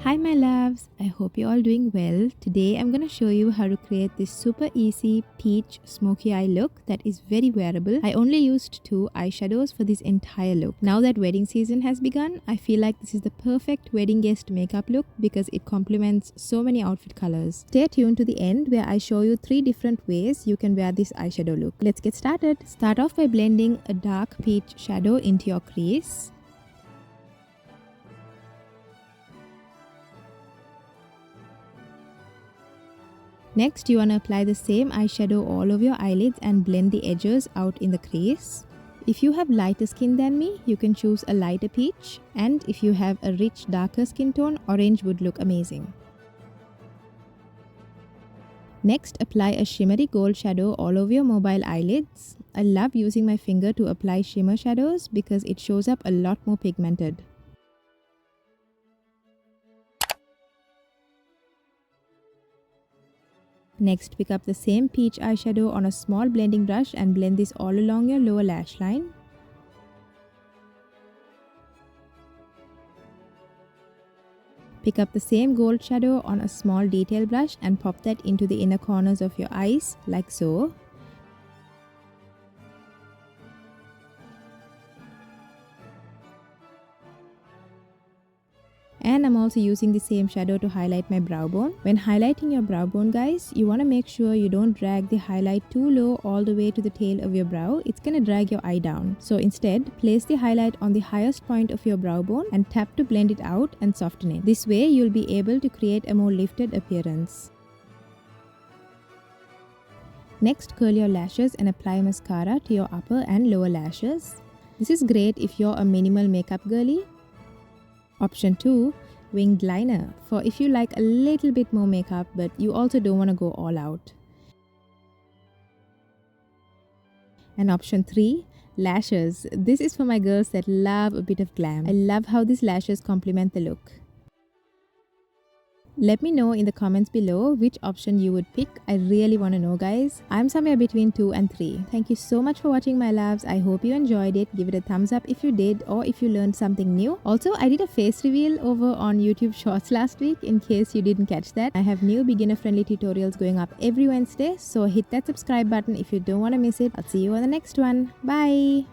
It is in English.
Hi my loves, I hope you're all doing well. Today I'm gonna show you how to create this super easy peach smoky eye look that is very wearable. I only used 2 eyeshadows for this entire look. Now that wedding season has begun, I feel like this is the perfect wedding guest makeup look because it complements so many outfit colors. Stay tuned to the end where I show you 3 different ways you can wear this eyeshadow look. Let's get started. Start off by blending a dark peach shadow into your crease. Next, you want to apply the same eyeshadow all over your eyelids and blend the edges out in the crease. If you have lighter skin than me, you can choose a lighter peach, and if you have a rich darker skin tone, orange would look amazing. Next, apply a shimmery gold shadow all over your mobile eyelids. I love using my finger to apply shimmer shadows because it shows up a lot more pigmented. Next, pick up the same peach eyeshadow on a small blending brush and blend this all along your lower lash line. Pick up the same gold shadow on a small detail brush and pop that into the inner corners of your eyes, like so. And I'm also using the same shadow to highlight my brow bone. When highlighting your brow bone, guys, you want to make sure you don't drag the highlight too low all the way to the tail of your brow. It's going to drag your eye down. So instead, place the highlight on the highest point of your brow bone and tap to blend it out and soften it. This way, you'll be able to create a more lifted appearance. Next, curl your lashes and apply mascara to your upper and lower lashes. This is great if you're a minimal makeup girly. Option 2, winged liner, for if you like a little bit more makeup but you also don't want to go all out. And option 3, lashes. This is for my girls that love a bit of glam. I love how these lashes complement the look. Let me know in the comments below which option you would pick. I really want to know, guys. I'm somewhere between 2 and 3. Thank you so much for watching, my loves. I hope you enjoyed it. Give it a thumbs up if you did or if you learned something new. Also, I did a face reveal over on YouTube Shorts last week in case you didn't catch that. I have new beginner-friendly tutorials going up every Wednesday, so hit that subscribe button if you don't want to miss it. I'll see you on the next one. Bye!